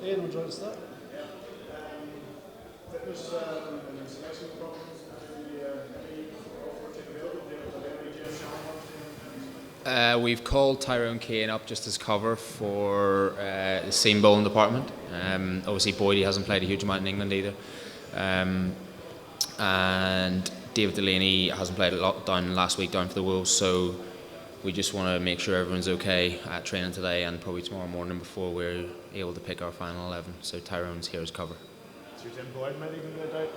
Ian, would you like to start? Fitness and selection problems We've called Tyrone Kane up just as cover for the seam bowling department. Obviously, Boydie hasn't played a huge amount in England either. And David Delaney hasn't played a lot down last week down for the Wolves, so we just want to make sure everyone's okay at training today and probably tomorrow morning before we're able to pick our final 11. So Tyrone's here as cover. So Tim Boyd might even go down?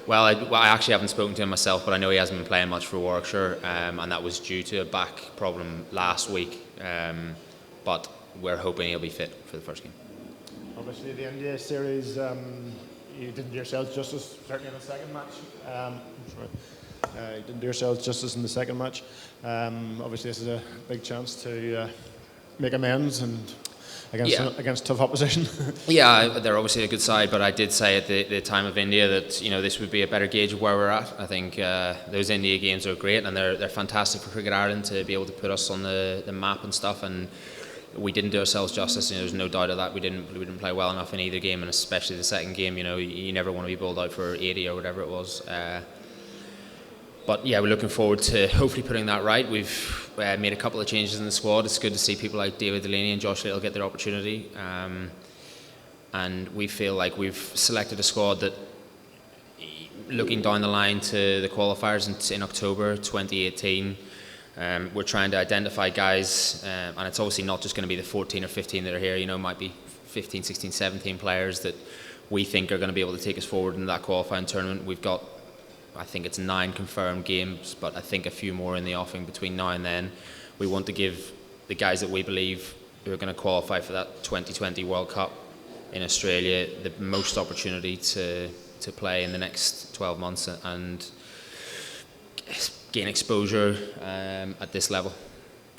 Well, I actually haven't spoken to him myself, but I know he hasn't been playing much for Warwickshire, and that was due to a back problem last week. But we're hoping he'll be fit for the first game. Obviously, the India series, you didn't do yourselves justice, certainly in the second match. You didn't do yourselves justice in the second match. Obviously, this is a big chance to make amends and against tough opposition. Yeah, they're obviously a good side, but I did say at the time of India that this would be a better gauge of where we're at. I think those India games are great, and they're fantastic for Cricket Ireland to be able to put us on the map and stuff. And we didn't do ourselves justice. There's no doubt of that. We didn't play well enough in either game, and especially the second game. You never want to be bowled out for 80 or whatever it was. But yeah, we're looking forward to hopefully putting that right. We've made a couple of changes in the squad. It's good to see people like David Delaney and Josh Little get their opportunity. And we feel like we've selected a squad that, looking down the line to the qualifiers in October 2018, we're trying to identify guys, and it's obviously not just going to be the 14 or 15 that are here. It might be 15, 16, 17 players that we think are going to be able to take us forward in that qualifying tournament. We've got, I think it's 9 confirmed games, but I think a few more in the offing between now and then. We want to give the guys that we believe who are going to qualify for that 2020 World Cup in Australia the most opportunity to play in the next 12 months and gain exposure at this level.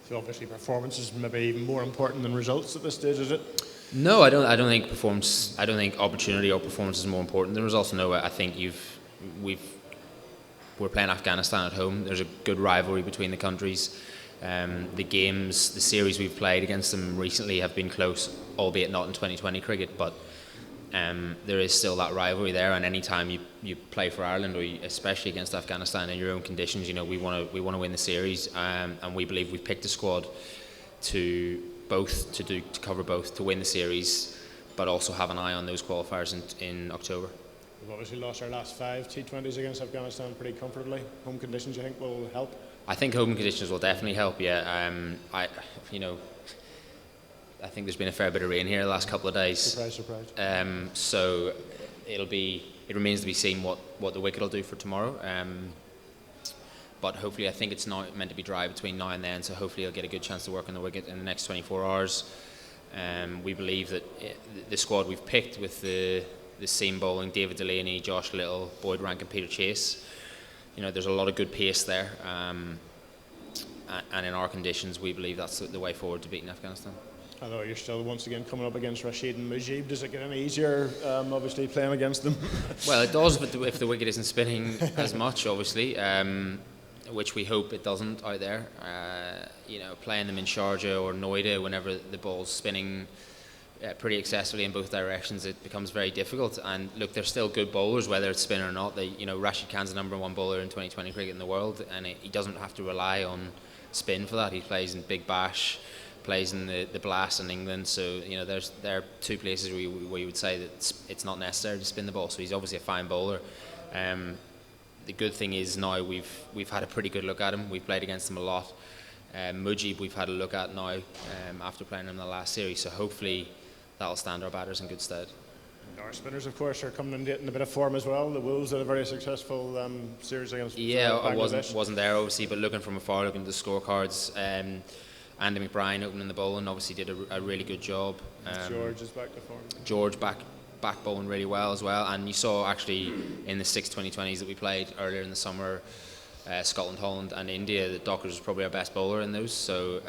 So obviously performance is maybe even more important than results at this stage, is it? No, I don't think performance. I don't think opportunity or performance is more important than results. No, I think we're playing Afghanistan at home. There's a good rivalry between the countries. The series we've played against them recently have been close, albeit not in 2020 cricket, but there is still that rivalry there. And any time you play for Ireland, or especially against Afghanistan in your own conditions, we want to win the series. And we believe we've picked a squad to cover both, to win the series, but also have an eye on those qualifiers in October. We've obviously lost our last 5 T20s against Afghanistan pretty comfortably. Home conditions, you think, will help? I think home conditions will definitely help. Yeah, I think there's been a fair bit of rain here the last couple of days. Surprise. So it remains to be seen what the wicket will do for tomorrow. But hopefully, I think it's now meant to be dry between now and then. So hopefully, he'll get a good chance to work on the wicket in the next 24 hours. We believe that the squad we've picked with the seam bowling, David Delaney, Josh Little, Boyd Rank and Peter Chase, there's a lot of good pace there, and in our conditions we believe that's the way forward to beating Afghanistan. Although you're still once again coming up against Rashid and Mujib, does it get any easier obviously playing against them? Well, it does, but if the wicket isn't spinning as much, obviously, which we hope it doesn't out there, playing them in Sharjah or Noida whenever the ball's spinning pretty excessively in both directions, it becomes very difficult. And look, they're still good bowlers, whether it's spin or not. Rashid Khan's the #1 bowler in 2020 cricket in the world, and he doesn't have to rely on spin for that. He plays in Big Bash, plays in the Blast in England, so there are 2 places where you would say that it's not necessary to spin the ball. So he's obviously a fine bowler. The good thing is now we've had a pretty good look at him. We've played against him a lot. Mujib we've had a look at now after playing him in the last series, so hopefully that'll stand our batters in good stead. And our spinners, of course, are coming in a bit of form as well. The Wolves had a very successful series against Bangladesh. I wasn't there obviously, but looking from afar, looking at the scorecards, Andy McBride opening the bowling obviously did a really good job. George is back to form. George back bowling really well as well, and you saw actually in the 6 2020s that we played earlier in the summer, Scotland, Holland and India, that Dockers was probably our best bowler in those, so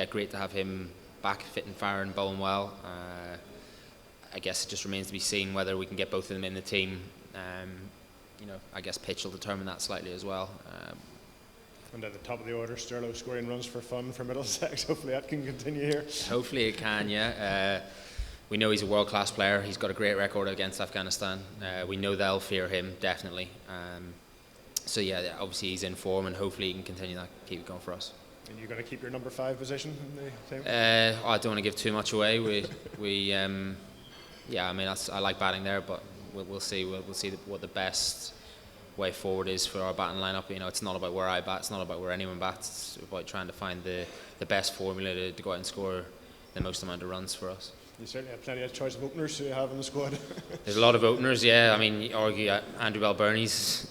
great to have him back fit and firing, bowling well. I guess it just remains to be seen whether we can get both of them in the team. I guess pitch will determine that slightly as well. And at the top of the order, Sterlo scoring runs for fun for Middlesex. Hopefully that can continue here. Hopefully it can, yeah. we know he's a world-class player. He's got a great record against Afghanistan. We know they'll fear him, definitely. So yeah, obviously he's in form, and hopefully he can continue that, keep it going for us. And you're going to keep your number 5 position in the team? I don't want to give too much away. Yeah, I mean, I like batting there, but we'll see. We'll see what the best way forward is for our batting lineup. You know, it's not about where I bat. It's not about where anyone bats. It's about trying to find the best formula to go out and score the most amount of runs for us. You certainly have plenty of choice of openers to have in the squad. There's a lot of openers, yeah. I mean, you argue Andrew Balbirnie's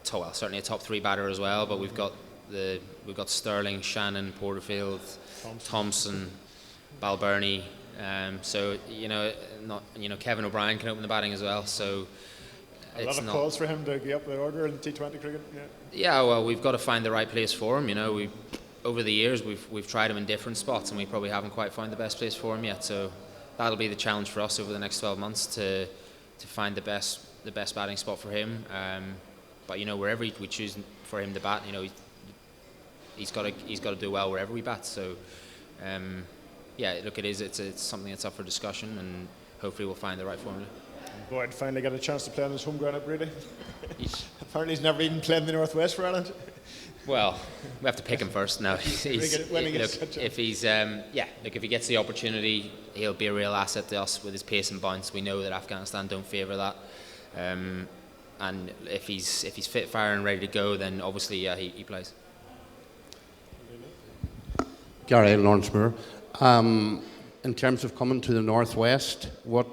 certainly a top 3 batter as well. But we've got Sterling, Shannon, Porterfield, Thompson, Balbirnie. So Kevin O'Brien can open the batting as well. So a lot of calls for him to get up the order in T20 cricket. Yeah, well, we've got to find the right place for him. You know, over the years we've tried him in different spots, and we probably haven't quite found the best place for him yet. So that'll be the challenge for us over the next 12 months to find the best batting spot for him. But you know, wherever we choose for him to bat, you know, he's got to do well wherever we bat. So yeah, look, it's something that's up for discussion, and hopefully we'll find the right formula. Boyd finally got a chance to play on his home ground at Brady. Apparently he's never even played in the Northwest for Ireland. Well, we have to pick him first now. If he gets the opportunity, he'll be a real asset to us with his pace and bounce. We know that Afghanistan don't favour that, and if he's fit, fire, and ready to go, then obviously he plays. Gary Lawrencemoor, in terms of coming to the Northwest, what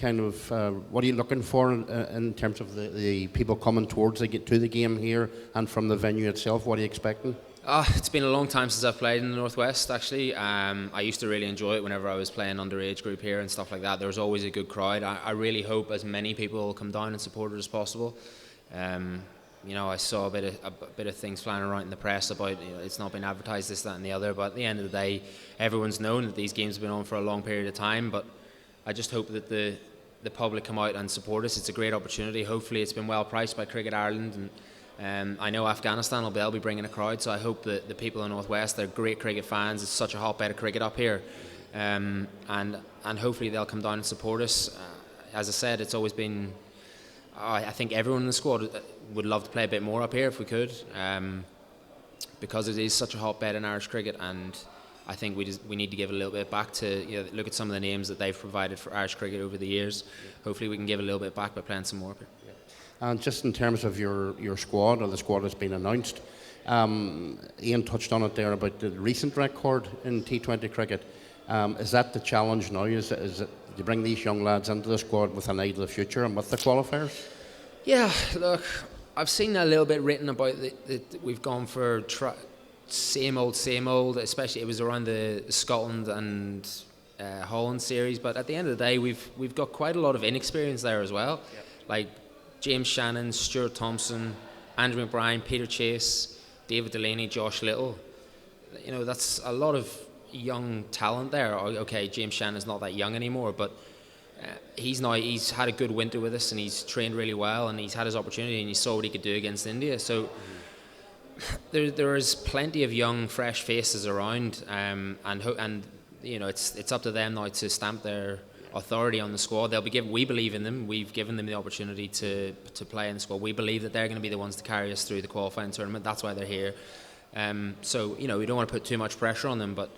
are you looking for in terms of the people coming towards to the game here, and from the venue itself? What are you expecting? It's been a long time since I've played in the Northwest, actually. I used to really enjoy it whenever I was playing underage group here and stuff like that. There was always a good crowd. I really hope as many people will come down and support it as possible. You know, I saw a bit of things flying around in the press about, you know, it's not been advertised, this, that and the other, but at the end of the day, everyone's known that these games have been on for a long period of time. But I just hope that the public come out and support us. It's a great opportunity. Hopefully it's been well priced by Cricket Ireland, and I know Afghanistan they'll be bringing a crowd, so I hope that the people in the Northwest, they're great cricket fans. It's such a hotbed of cricket up here, and hopefully they'll come down and support us. As I said, it's always been, I think everyone in the squad would love to play a bit more up here if we could, because it is such a hotbed in Irish cricket, and I think we need to give a little bit back to, you know, look at some of the names that they've provided for Irish cricket over the years. Hopefully we can give a little bit back by playing some more up here. And just in terms of your squad, or the squad that's been announced, Ian touched on it there about the recent record in T20 cricket. Is that the challenge now? Is it you bring these young lads into the squad with an eye to the future and with the qualifiers? Yeah, look, I've seen a little bit written about that we've gone for same old, especially it was around the Scotland and Holland series, but at the end of the day we've got quite a lot of inexperience there as well. Yep. Like James Shannon, Stuart Thompson, Andrew McBride, Peter Chase, David Delaney, Josh Little. You know, that's a lot of young talent there. Okay, James Shannon's not that young anymore, but he's had a good winter with us, and he's trained really well, and he's had his opportunity, and he saw what he could do against India. So there is plenty of young, fresh faces around, and you know, it's up to them now to stamp their authority on the squad. We believe in them. We've given them the opportunity to play in the squad. We believe that they're going to be the ones to carry us through the qualifying tournament. That's why they're here. So you know, we don't want to put too much pressure on them, but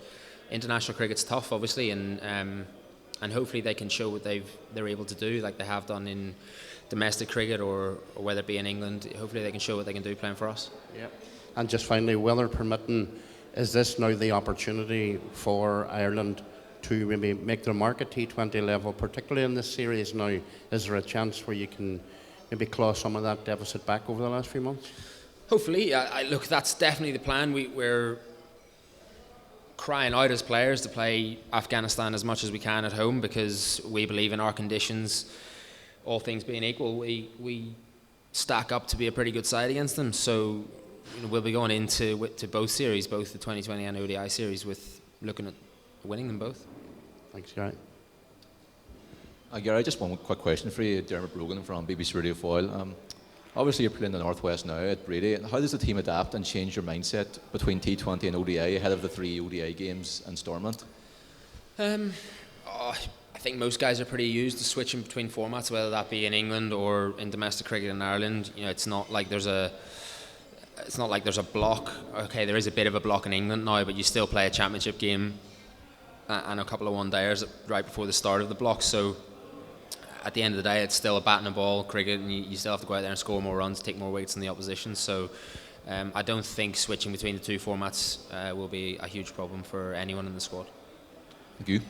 international cricket's tough, obviously, and hopefully they can show what they're able to do, like they have done in domestic cricket or whether it be in England. Hopefully they can show what they can do playing for us. Yeah. And just finally, weather permitting, is this now the opportunity for Ireland to maybe make their mark at T20 level, particularly in this series now? Is there a chance where you can maybe claw some of that deficit back over the last few months? Hopefully. Look, that's definitely the plan. We're crying out as players to play Afghanistan as much as we can at home, because we believe in our conditions, all things being equal, we stack up to be a pretty good side against them. So we'll be going into both series, both the 2020 and ODI series, with looking at winning them both. Thanks, Gary. Gary, just one quick question for you. Dermot Brogan from BBC Radio Foyle. Obviously, you're playing in the Northwest now at Brady. How does the team adapt and change your mindset between T20 and ODI ahead of the 3 ODI games in Stormont? think most guys are pretty used to switching between formats, whether that be in England or in domestic cricket in Ireland. It's not like there's a block. Okay, there is a bit of a block in England now, but you still play a championship game and a couple of one-dayers right before the start of the block. So at the end of the day, it's still a bat and a ball cricket, and you still have to go out there and score more runs, take more wickets than the opposition. So I don't think switching between the two formats will be a huge problem for anyone in the squad. Thank you.